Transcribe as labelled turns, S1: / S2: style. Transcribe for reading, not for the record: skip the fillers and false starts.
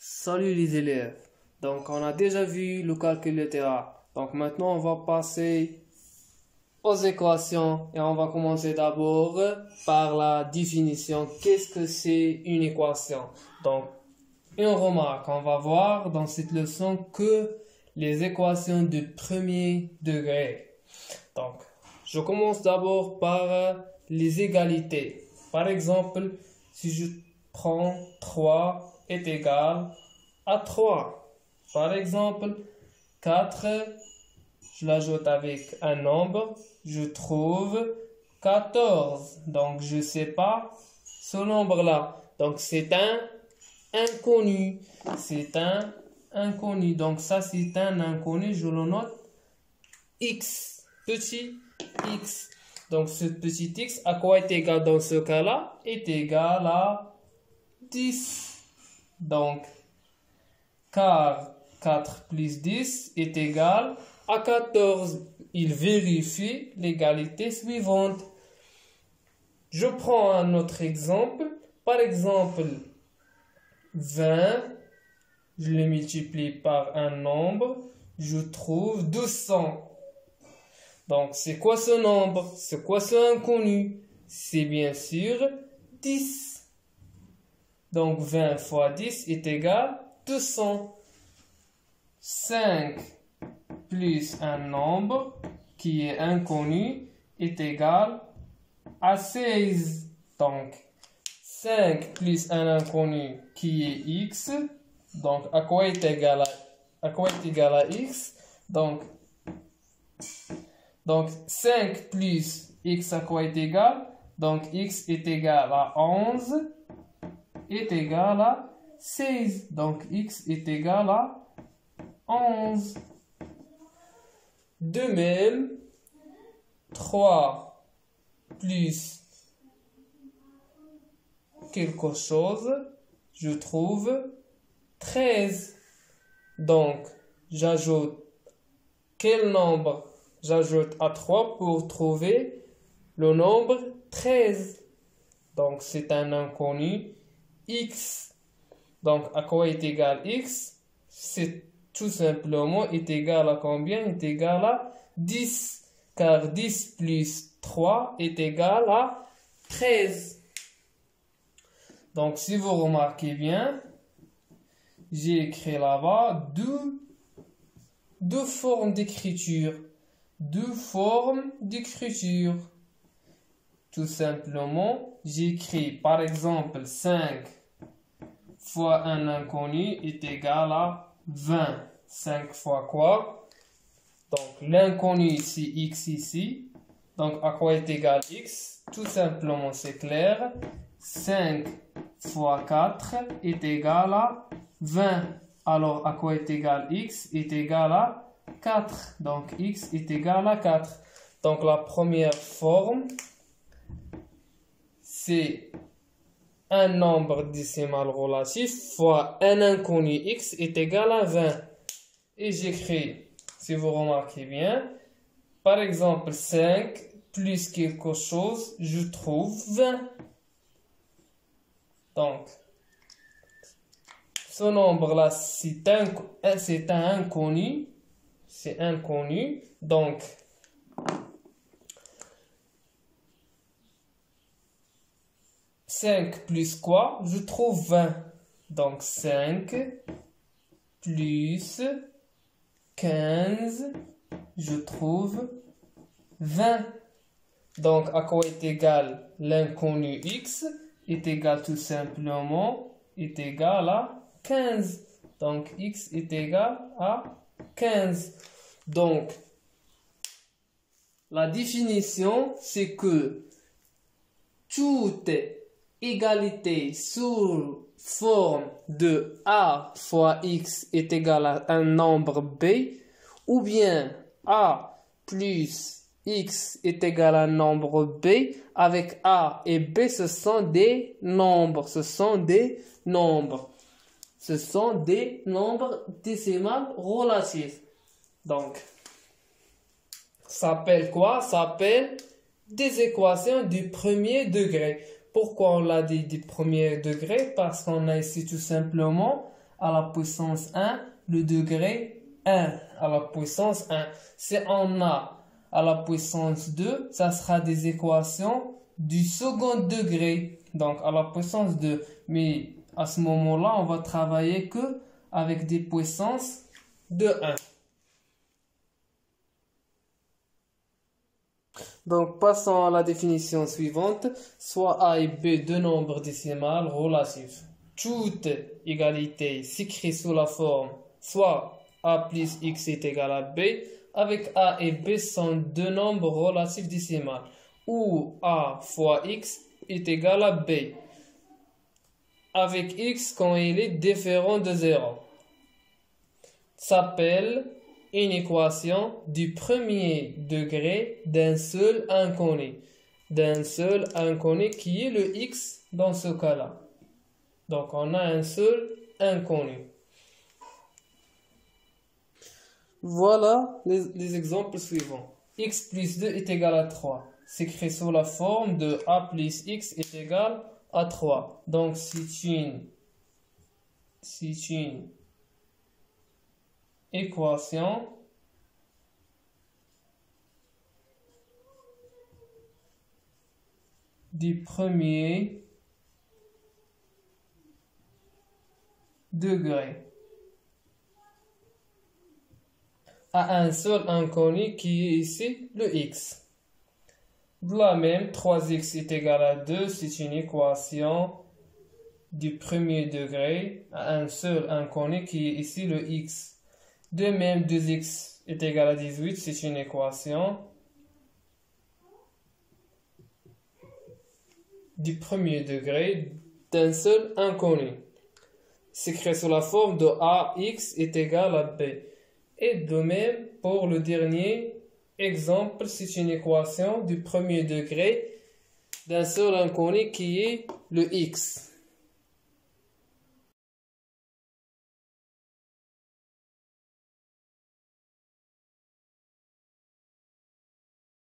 S1: Salut les élèves. Donc on a déjà vu le calcul littéral. Donc maintenant on va passer aux équations et on va commencer d'abord par la définition. Qu'est-ce que c'est une équation? Donc une remarque, on va voir dans cette leçon que les équations de premier degré. Donc je commence d'abord par les égalités. Par exemple, si je prends 3 est égal à 3. Par exemple, 4, je l'ajoute avec un nombre, je trouve 14. Donc, je ne sais pas ce nombre-là. Donc, c'est un inconnu. C'est un inconnu. Donc, ça, c'est un inconnu. Je le note x. Petit x. Donc, ce petit x, à quoi est égal dans ce cas-là? Est égal à 10. Donc, car 4 plus 10 est égal à 14. Il vérifie l'égalité suivante. Je prends un autre exemple. Par exemple, 20, je le multiplie par un nombre, je trouve 200. Donc, c'est quoi ce nombre? C'est quoi ce inconnu? C'est bien sûr 10. Donc, 20 fois 10 est égal à 200. 5 plus un nombre qui est inconnu est égal à 16. Donc, 5 plus un inconnu qui est x. Donc, à quoi est égal à x? Donc 5 plus x à quoi est égal? Donc, x est égal à 11 est égal à 16. Donc, x est égal à 11. De même, 3 plus quelque chose, je trouve 13. Donc, j'ajoute quel nombre? J'ajoute à 3 pour trouver le nombre 13. Donc, c'est un inconnu x. Donc, à quoi est égal x? C'est tout simplement est égal à combien? Est égal à 10. Car 10 plus 3 est égal à 13. Donc, si vous remarquez bien, j'ai écrit là-bas deux formes d'écriture. Deux formes d'écriture. Tout simplement, j'écris par exemple 5 fois un inconnu est égal à 20. 5 fois quoi? Donc, l'inconnu, c'est x ici. Donc, à quoi est égal x? Tout simplement, c'est clair. 5 fois 4 est égal à 20. Alors, à quoi est égal x? Est égal à 4. Donc, x est égal à 4. Donc, la première forme, c'est un nombre décimal relatif fois un inconnu x est égal à 20. Et j'écris, si vous remarquez bien, par exemple 5 plus quelque chose, je trouve 20. Donc, ce nombre-là, c'est un inconnu. C'est inconnu. Donc, « 5 plus quoi? Je trouve 20. Donc, 5 plus 15, je trouve 20. Donc, à quoi est égal l'inconnu x? Est égal tout simplement, est égal à 15. Donc, x est égal à 15. Donc, la définition, c'est que toute égalité sous forme de a fois x est égal à un nombre b, ou bien a plus x est égal à un nombre b, avec a et b, ce sont des nombres. Ce sont des nombres. Ce sont des nombres décimales relatifs. Donc, ça s'appelle quoi? Ça s'appelle des équations du premier degré. Pourquoi on l'a dit du premier degré? Parce qu'on a ici tout simplement à la puissance 1, le degré 1 à la puissance 1. Si on a à la puissance 2, ça sera des équations du second degré, donc à la puissance 2. Mais à ce moment-là, on va travailler que avec des puissances de 1. Donc, passons à la définition suivante. Soit A et B deux nombres décimales relatifs. Toute égalité s'écrit sous la forme soit A plus X est égal à B, avec A et B sont deux nombres relatifs décimales, où A fois X est égal à B, avec X quand il est différent de 0. S'appelle une équation du premier degré d'un seul inconnu. Qui est le X dans ce cas-là. Donc on a un seul inconnu. Voilà les exemples suivants. X plus 2 est égal à 3. S'écrit sous la forme de A plus X est égal à 3. Donc c'est une équation du premier degré à un seul inconnu qui est ici le X. De la même, 3x est égal à 2, c'est une équation du premier degré à un seul inconnu qui est ici le X. De même, 2x est égal à 18, c'est une équation du premier degré d'un seul inconnu. S'écrit sous la forme de AX est égal à B. Et de même, pour le dernier exemple, c'est une équation du premier degré d'un seul inconnu qui est le X.